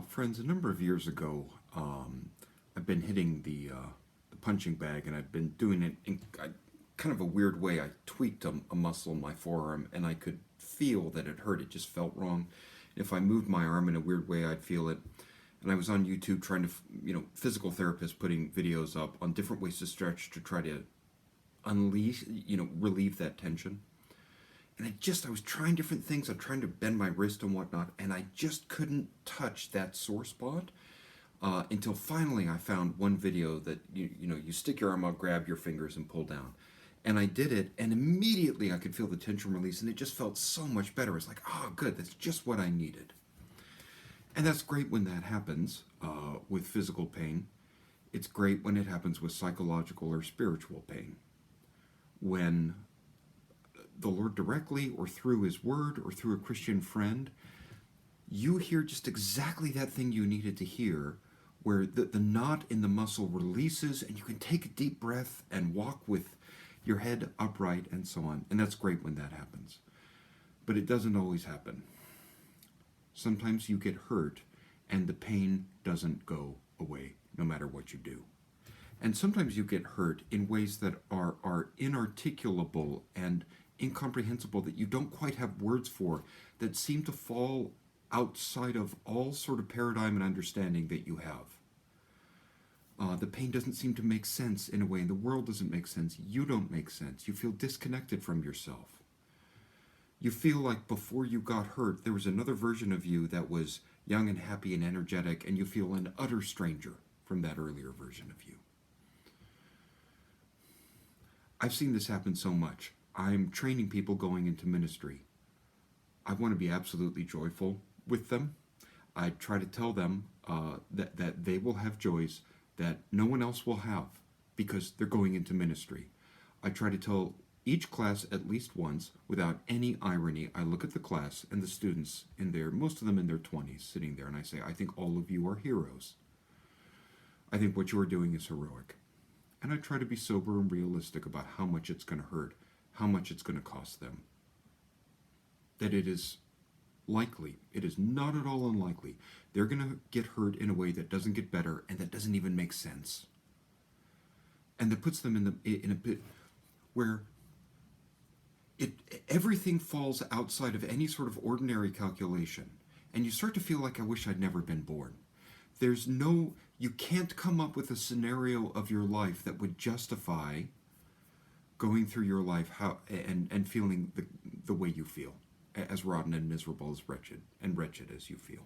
Friends, a number of years ago, I've been hitting the punching bag, and I've been doing it in kind of a weird way. I tweaked a muscle in my forearm, and I could feel that it hurt. It just felt wrong. If I moved my arm in a weird way, I'd feel it. And I was on YouTube trying to, physical therapists putting videos up on different ways to stretch to try to unleash, relieve that tension. And I was trying different things. I'm trying to bend my wrist and whatnot, and I just couldn't touch that sore spot until finally I found one video that you stick your arm out, grab your fingers, and pull down. And I did it, and immediately I could feel the tension release, and it just felt so much better. It's like, oh, good, that's just what I needed. And that's great when that happens with physical pain. It's great when it happens with psychological or spiritual pain. When the Lord directly or through His Word or through a Christian friend, you hear just exactly that thing you needed to hear, where the knot in the muscle releases and you can take a deep breath and walk with your head upright and so on. And that's great when that happens. But it doesn't always happen. Sometimes you get hurt and the pain doesn't go away no matter what you do. And sometimes you get hurt in ways that are inarticulable and incomprehensible, that you don't quite have words for, that seem to fall outside of all sort of paradigm and understanding that you have. The pain doesn't seem to make sense in a way, and the world doesn't make sense. You don't make sense. You feel disconnected from yourself. You feel like before you got hurt, there was another version of you that was young and happy and energetic, and you feel an utter stranger from that earlier version of you. I've seen this happen so much. I'm training people going into ministry. I want to be absolutely joyful with them. I try to tell them that they will have joys that no one else will have because they're going into ministry. I try to tell each class at least once, without any irony. I look at the class and the students in there, most of them in their 20s, sitting there, and I say, I think all of you are heroes. I think what you are doing is heroic. And I try to be sober and realistic about how much it's going to hurt, how much it's going to cost them. That it is likely, it is not at all unlikely, they're going to get hurt in a way that doesn't get better and that doesn't even make sense. And that puts them in a bit where everything falls outside of any sort of ordinary calculation. And you start to feel like, I wish I'd never been born. You can't come up with a scenario of your life that would justify going through your life and feeling the way you feel, as rotten and miserable, as wretched as you feel.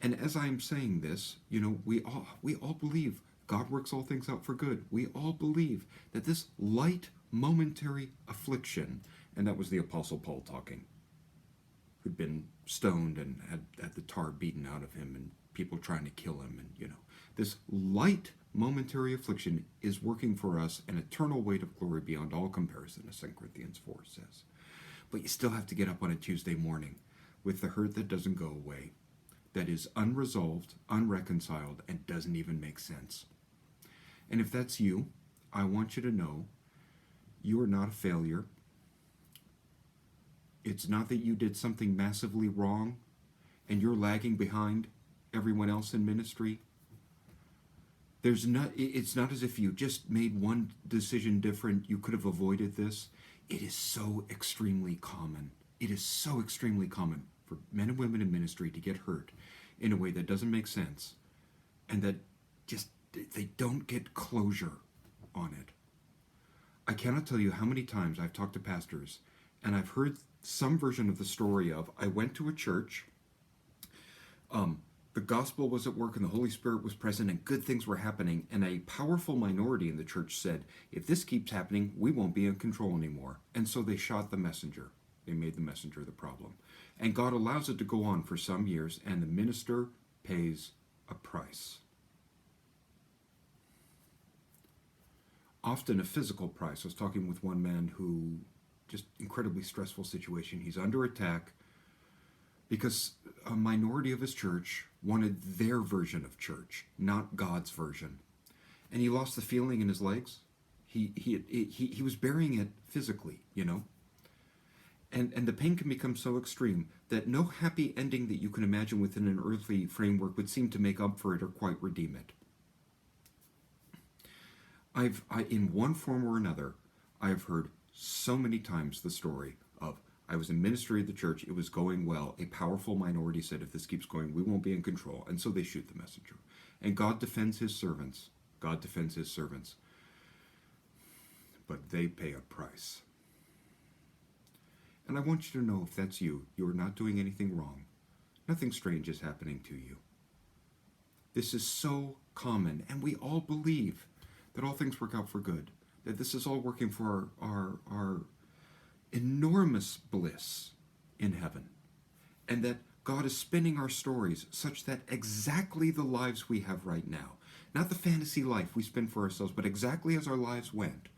And as I'm saying this, we all believe God works all things out for good. We all believe that this light, momentary affliction, and that was the Apostle Paul talking, who'd been stoned and had the tar beaten out of him and people trying to kill him. And, this light, momentary affliction is working for us an eternal weight of glory beyond all comparison, as 2 Corinthians 4 says. But you still have to get up on a Tuesday morning with the hurt that doesn't go away, that is unresolved, unreconciled, and doesn't even make sense. And if that's you, I want you to know you are not a failure. It's not that you did something massively wrong and you're lagging behind everyone else in ministry. It's not as if you just made one decision different, you could have avoided this. It is so extremely common. It is so extremely common for men and women in ministry to get hurt in a way that doesn't make sense and that just they don't get closure on it. I cannot tell you how many times I've talked to pastors and I've heard some version of the story of, I went to a church, the gospel was at work and the Holy Spirit was present and good things were happening, and a powerful minority in the church said, if this keeps happening, we won't be in control anymore. And so they shot the messenger. They made the messenger the problem. And God allows it to go on for some years, and the minister pays a price. Often a physical price. I was talking with one man who, just incredibly stressful situation. He's under attack because a minority of his church wanted their version of church, not God's version. And he lost the feeling in his legs. He was burying it physically, And the pain can become so extreme that no happy ending that you can imagine within an earthly framework would seem to make up for it or quite redeem it. In one form or another, I have heard so many times the story of I was in ministry of the church, it was going well. A powerful minority said, if this keeps going, we won't be in control. And so they shoot the messenger. And God defends his servants. God defends his servants. But they pay a price. And I want you to know, if that's you, you are not doing anything wrong. Nothing strange is happening to you. This is so common, and we all believe that all things work out for good, that this is all working for our enormous bliss in heaven, and that God is spinning our stories such that exactly the lives we have right now, not the fantasy life we spin for ourselves, but exactly as our lives went,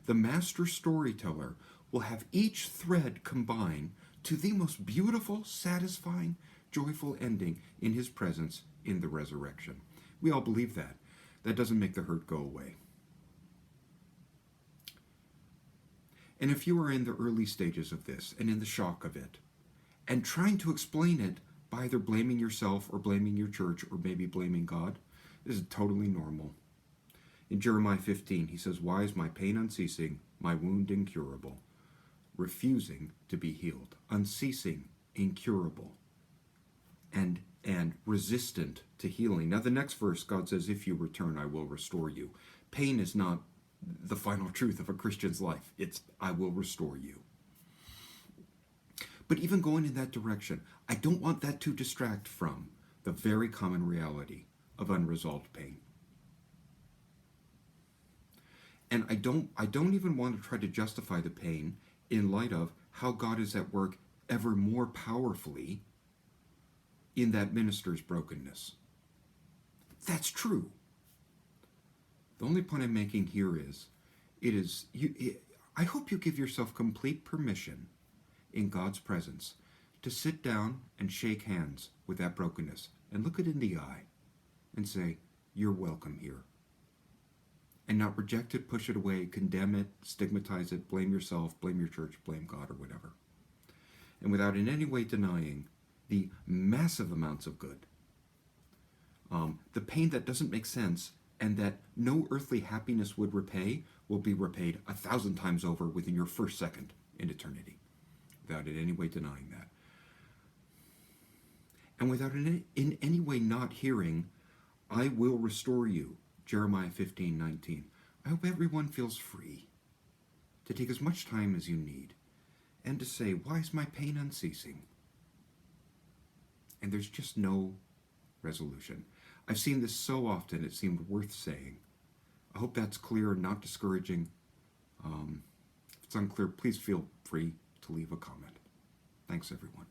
the master storyteller will have each thread combine to the most beautiful, satisfying, joyful ending in his presence in the resurrection. We all believe that. That doesn't make the hurt go away. And if you are in the early stages of this and in the shock of it, and trying to explain it by either blaming yourself or blaming your church or maybe blaming God, this is totally normal. In Jeremiah 15, he says, "Why is my pain unceasing, my wound incurable?" Refusing to be healed, unceasing, incurable, and resistant to healing. Now the next verse, God says, "If you return, I will restore you." Pain is not the final truth of a Christian's life. It's, I will restore you. But even going in that direction, I don't want that to distract from the very common reality of unresolved pain. And I don't even want to try to justify the pain in light of how God is at work ever more powerfully in that minister's brokenness. That's true. The only point I'm making here is, I hope you give yourself complete permission in God's presence to sit down and shake hands with that brokenness and look it in the eye and say, "You're welcome here." And not reject it, push it away, condemn it, stigmatize it, blame yourself, blame your church, blame God, or whatever. And without in any way denying the massive amounts of good, the pain that doesn't make sense and that no earthly happiness would repay will be repaid 1,000 times over within your first second in eternity, without in any way denying that. And without in any way not hearing, "I will restore you," Jeremiah 15:19. I hope everyone feels free to take as much time as you need and to say, "Why is my pain unceasing?" And there's just no resolution. I've seen this so often, it seemed worth saying. I hope that's clear and not discouraging. If it's unclear, please feel free to leave a comment. Thanks, everyone.